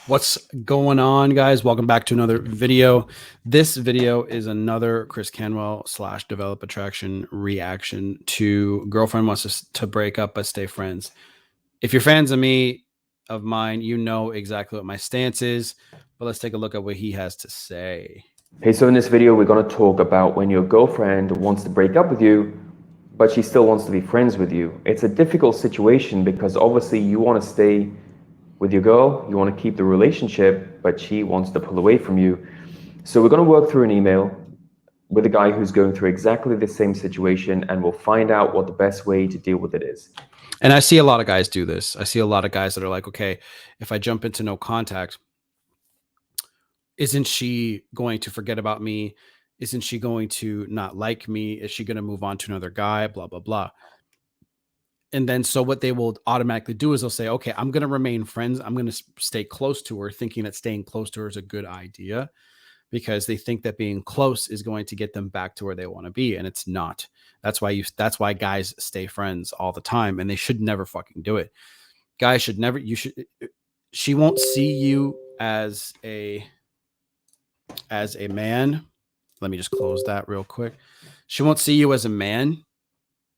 What's going on, guys? Welcome back to another video. This video is another Chris Canwell / Develop Attraction reaction to girlfriend wants us to break up but stay friends. If you're fans of mine, you know exactly what my stance is, but let's take a look at what he has to say. Hey, so in this video, we're going to talk about when your girlfriend wants to break up with you, but she still wants to be friends with you. It's a difficult situation because obviously you want to stay with your girl, you want to keep the relationship, but she wants to pull away from you. So we're going to work through an email with a guy who's going through exactly the same situation, and we'll find out what the best way to deal with it is. And I see a lot of guys do this. I see a lot of guys that are like, okay, if I jump into no contact, isn't she going to forget about me? Isn't she going to not like me? Is she going to move on to another guy? Blah, blah, blah. And then so what they will automatically do is they'll say, okay, I'm going to remain friends. I'm going to stay close to her, thinking that staying close to her is a good idea because they think that being close is going to get them back to where they want to be. And it's not. That's why guys stay friends all the time, and they should never fucking do it. Guys should never, she won't see you as a man. Let me just close that real quick. She won't see you as a man.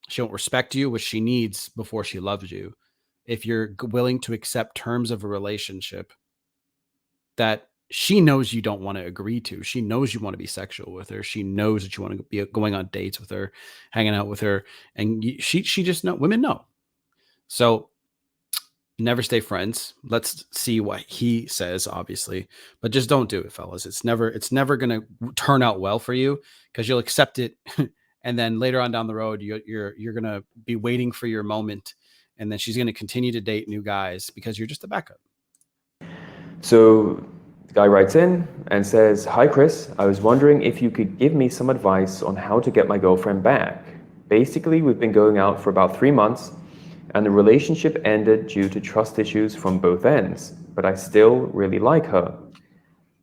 She won't respect you, which she needs before she loves you. If you're willing to accept terms of a relationship that she knows you don't want to agree to, she knows you want to be sexual with her. She knows that you want to be going on dates with her, hanging out with her, and she just know. Women know. So never stay friends. Let's see what he says, obviously, but just don't do it, fellas. It's never going to turn out well for you because you'll accept it. And then later on down the road, you're going to be waiting for your moment. And then she's going to continue to date new guys because you're just a backup. So the guy writes in and says, "Hi, Chris. I was wondering if you could give me some advice on how to get my girlfriend back. Basically, we've been going out for about 3 months and the relationship ended due to trust issues from both ends, but I still really like her.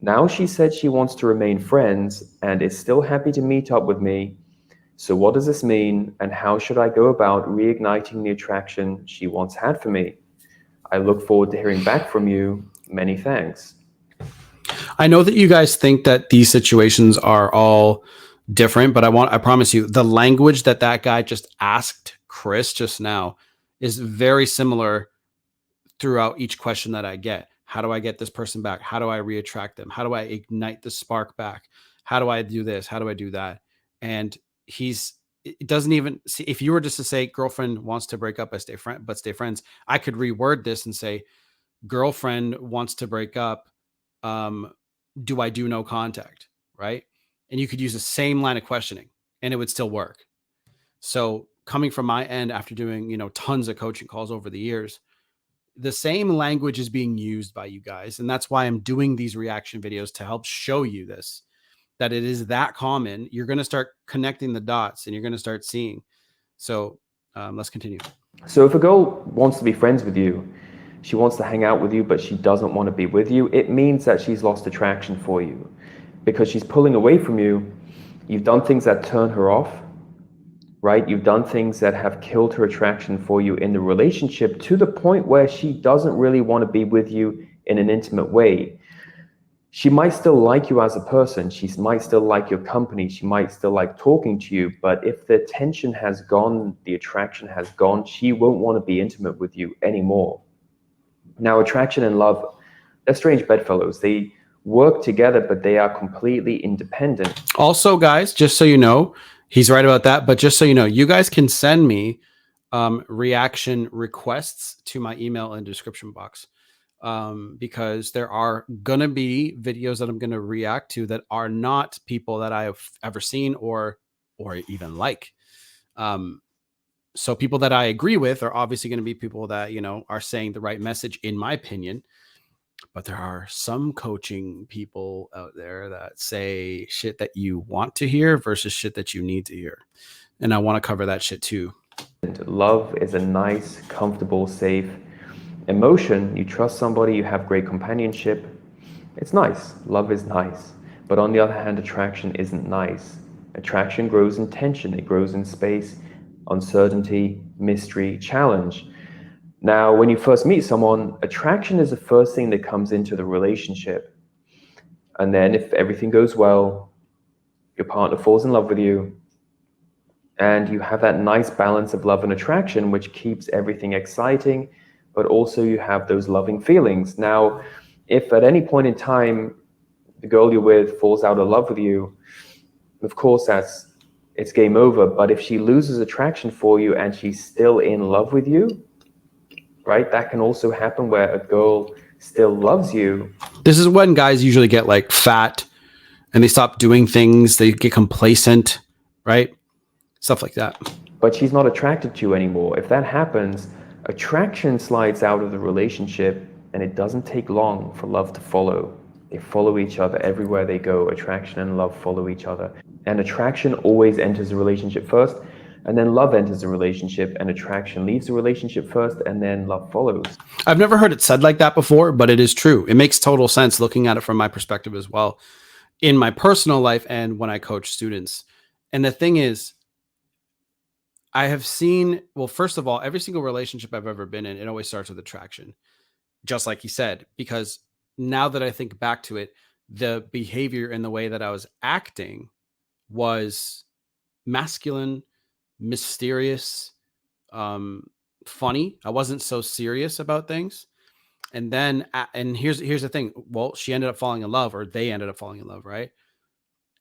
Now she said she wants to remain friends and is still happy to meet up with me. So what does this mean, and how should I go about reigniting the attraction she once had for me? I look forward to hearing back from you. Many thanks." I know that you guys think that these situations are all different, but I promise you, the language that guy just asked Chris just now is very similar throughout each question that I get. How do I get this person back? How do I reattract them? How do I ignite the spark back? How do I do this? How do I do that? And it doesn't even see, if you were just to say girlfriend wants to break up but stay friends, I could reword this and say girlfriend wants to break up. Do I do no contact? Right. And you could use the same line of questioning and it would still work. So coming from my end, after doing, tons of coaching calls over the years, the same language is being used by you guys. And that's why I'm doing these reaction videos to help show you this, that it is that common. You're going to start connecting the dots and you're going to start seeing. So let's continue. So if a girl wants to be friends with you, she wants to hang out with you, but she doesn't want to be with you, it means that she's lost attraction for you because she's pulling away from you. You've done things that turn her off, right? You've done things that have killed her attraction for you in the relationship to the point where she doesn't really want to be with you in an intimate way. She might still like you as a person. She might still like your company. She might still like talking to you. But if the tension has gone, the attraction has gone, she won't want to be intimate with you anymore. Now, attraction and love, they're strange bedfellows. They work together, but they are completely independent. Also, guys, just so you know, he's right about that. But just so you know, you guys can send me reaction requests to my email in the description box. Because there are going to be videos that I'm going to react to that are not people that I have ever seen or even like. So people that I agree with are obviously going to be people that, are saying the right message, in my opinion. But there are some coaching people out there that say shit that you want to hear versus shit that you need to hear. And I want to cover that shit too. Love is a nice, comfortable, safe emotion. You trust somebody, you have great companionship. It's nice. Love is nice. But on the other hand, attraction isn't nice. Attraction grows in tension. It grows in space, uncertainty, mystery, challenge. Now, when you first meet someone, attraction is the first thing that comes into the relationship. And then if everything goes well, your partner falls in love with you, and you have that nice balance of love and attraction, which keeps everything exciting, but also you have those loving feelings. Now, if at any point in time the girl you're with falls out of love with you, of course it's game over. But if she loses attraction for you and she's still in love with you, right? That can also happen where a girl still loves you. This is when guys usually get like fat and they stop doing things, they get complacent, right? Stuff like that. But she's not attracted to you anymore. If that happens, attraction slides out of the relationship, and it doesn't take long for love to follow. They follow each other everywhere they go. Attraction and love follow each other. And attraction always enters the relationship first, and then love enters the relationship, and attraction leaves the relationship first, and then love follows. I've never heard it said like that before, but it is true. It makes total sense looking at it from my perspective as well, in my personal life and when I coach students. And the thing is, I have seen, well, first of all, every single relationship I've ever been in, it always starts with attraction, just like he said, because now that I think back to it, the behavior and the way that I was acting was masculine, mysterious, funny. I wasn't so serious about things. And then, and here's the thing. Well, she ended up falling in love, or they ended up falling in love, right?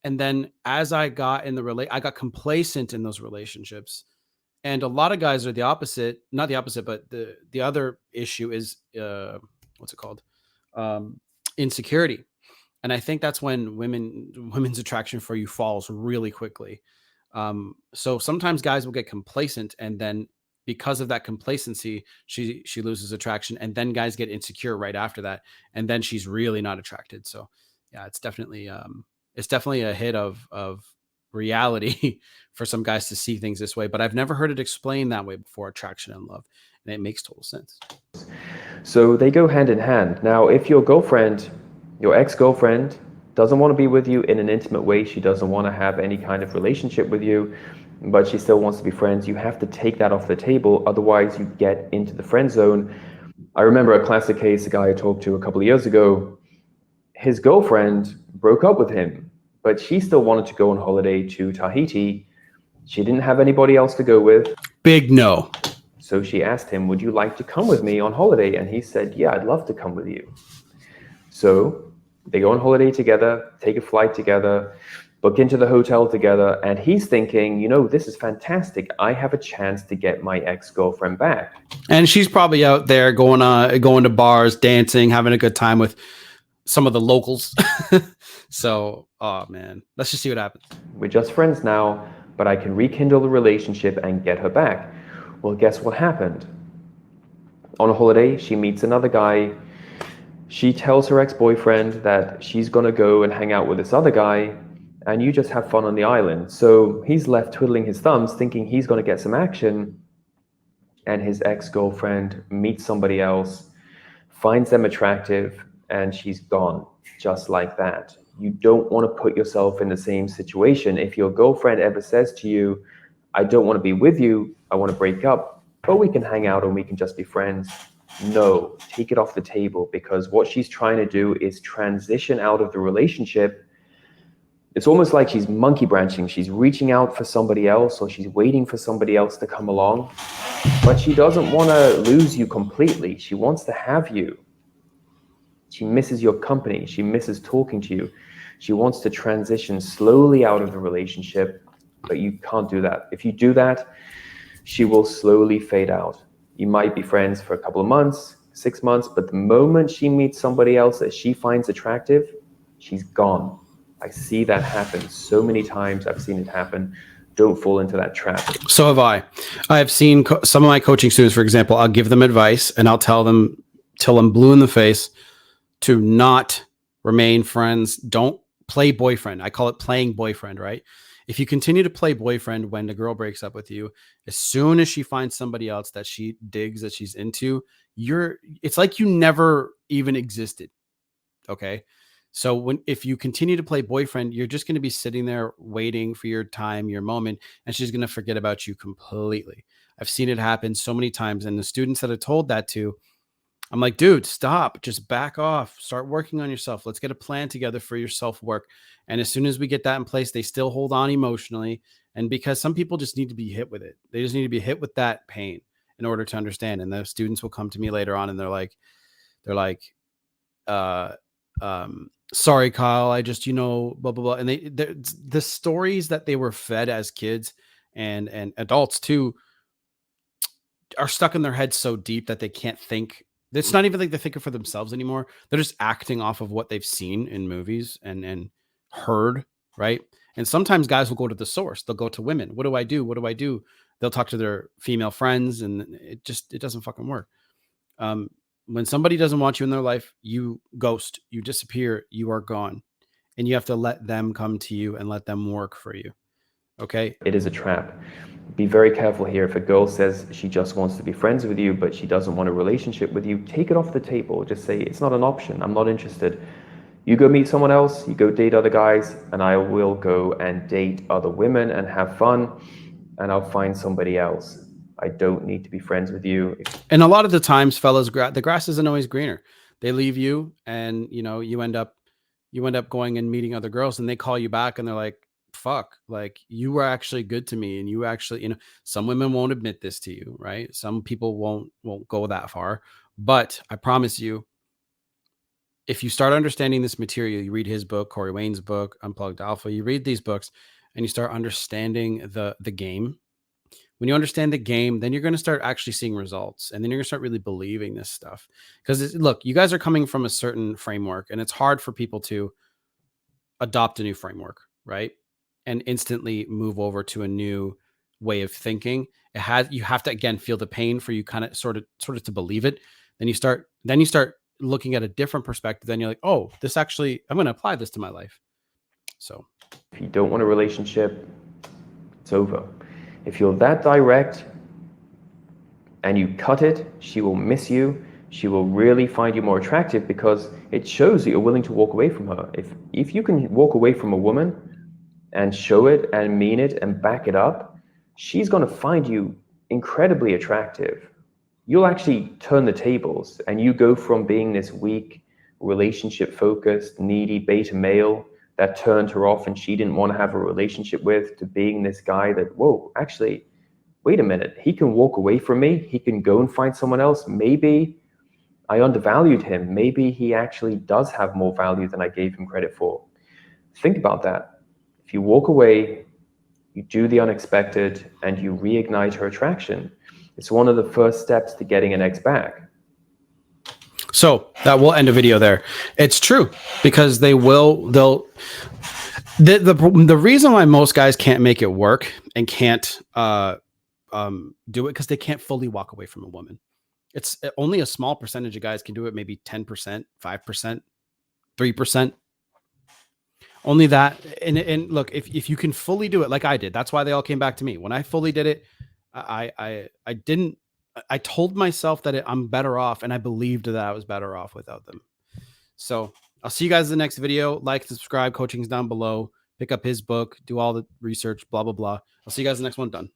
And then as I got in I got complacent in those relationships. And a lot of guys are the opposite, not the opposite, but the other issue is what's it called? Insecurity. And I think that's when women's attraction for you falls really quickly. So sometimes guys will get complacent, and then because of that complacency, she loses attraction, and then guys get insecure right after that, and then she's really not attracted. So yeah, it's definitely a hit of reality for some guys to see things this way. But I've never heard it explained that way before, attraction and love, and it makes total sense. So they go hand in hand. Now, if your girlfriend, your ex-girlfriend, doesn't want to be with you in an intimate way, she doesn't want to have any kind of relationship with you, but she still wants to be friends, you have to take that off the table. Otherwise, you get into the friend zone. I remember a classic case, a guy I talked to a couple of years ago. His girlfriend broke up with him, but she still wanted to go on holiday to Tahiti. She didn't have anybody else to go with. Big no. So she asked him, would you like to come with me on holiday? And he said, yeah, I'd love to come with you. So they go on holiday together, take a flight together, book into the hotel together. And he's thinking, this is fantastic. I have a chance to get my ex-girlfriend back. And she's probably out there going to bars, dancing, having a good time with some of the locals. So, oh man, let's just see what happens. We're just friends now, but I can rekindle the relationship and get her back. Well, guess what happened? On a holiday, she meets another guy. She tells her ex-boyfriend that she's going to go and hang out with this other guy, and you just have fun on the island. So he's left twiddling his thumbs, thinking he's going to get some action, and his ex-girlfriend meets somebody else, finds them attractive, and she's gone, just like that. You don't want to put yourself in the same situation. If your girlfriend ever says to you, I don't want to be with you, I want to break up, but we can hang out and we can just be friends. No, take it off the table, because what she's trying to do is transition out of the relationship. It's almost like she's monkey branching. She's reaching out for somebody else, or she's waiting for somebody else to come along, but she doesn't want to lose you completely. She wants to have you. She misses your company. She misses talking to you. She wants to transition slowly out of the relationship, but you can't do that. If you do that, she will slowly fade out. You might be friends for a couple of months, 6 months, but the moment she meets somebody else that she finds attractive, she's gone. I see that happen so many times. I've seen it happen. Don't fall into that trap. So have I. I've seen some of my coaching students, for example, I'll give them advice and I'll tell them till I'm blue in the face to not remain friends. Don't play boyfriend. I call it playing boyfriend, right? If you continue to play boyfriend when the girl breaks up with you, as soon as she finds somebody else that she digs, that she's into, it's like you never even existed. Okay. So if you continue to play boyfriend, you're just going to be sitting there waiting for your time, your moment, and she's going to forget about you completely. I've seen it happen so many times. And the students that I told that to, I'm like, dude, stop, just back off, start working on yourself. Let's get a plan together for your self work. And as soon as we get that in place, they still hold on emotionally. And because some people just need to be hit with it, they just need to be hit with that pain in order to understand. And those students will come to me later on and they're like, uh, sorry, Kyle, I just, blah, blah, blah. And the stories that they were fed as kids and adults too are stuck in their heads so deep that they can't think. It's not even like they're thinking for themselves anymore. They're just acting off of what they've seen in movies and heard, right? And sometimes guys will go to the source. They'll go to women. What do I do? What do I do? They'll talk to their female friends, and it doesn't fucking work. When somebody doesn't want you in their life, you ghost, you disappear, you are gone, and you have to let them come to you and let them work for you. Okay. It is a trap. Be very careful here. If a girl says she just wants to be friends with you, but she doesn't want a relationship with you, take it off the table. Just say, it's not an option. I'm not interested. You go meet someone else, you go date other guys, and I will go and date other women and have fun, and I'll find somebody else. I don't need to be friends with you. And a lot of the times, fellas, the grass isn't always greener. They leave you, and you end up going and meeting other girls, and they call you back, and they're like, fuck, like, you were actually good to me, and you actually, some women won't admit this to you, right? Some people won't go that far, but I promise you, if you start understanding this material, you read his book, Corey Wayne's book, Unplugged Alpha, you read these books and you start understanding the game. When you understand the game, then you're going to start actually seeing results, and then you're going to start really believing this stuff. Because look, you guys are coming from a certain framework, and it's hard for people to adopt a new framework, right? And instantly move over to a new way of thinking. You have to, again, feel the pain for you kind of sort of to believe it. Then you start looking at a different perspective. Then you're like, oh, this actually, I'm going to apply this to my life. So if you don't want a relationship, it's over. If you're that direct and you cut it, she will miss you. She will really find you more attractive, because it shows that you're willing to walk away from her. If you can walk away from a woman and show it and mean it and back it up, she's going to find you incredibly attractive. You'll actually turn the tables, and you go from being this weak, relationship-focused, needy beta male that turned her off and she didn't want to have a relationship with, to being this guy that, whoa, actually, wait a minute, he can walk away from me, he can go and find someone else. Maybe I undervalued him. Maybe he actually does have more value than I gave him credit for. Think about that. If you walk away, you do the unexpected, and you reignite her attraction, it's one of the first steps to getting an ex back. So that will end a video there. It's true, because the reason why most guys can't make it work and can't do it, because they can't fully walk away from a woman. It's only a small percentage of guys can do it, maybe 10%, 5%, 3%. Only that. And look, if you can fully do it like I did, that's why they all came back to me. When I fully did it, I told myself that I'm better off, and I believed that I was better off without them. So I'll see you guys in the next video. Like, subscribe, coaching's down below. Pick up his book, do all the research, blah, blah, blah. I'll see you guys in the next one. Done.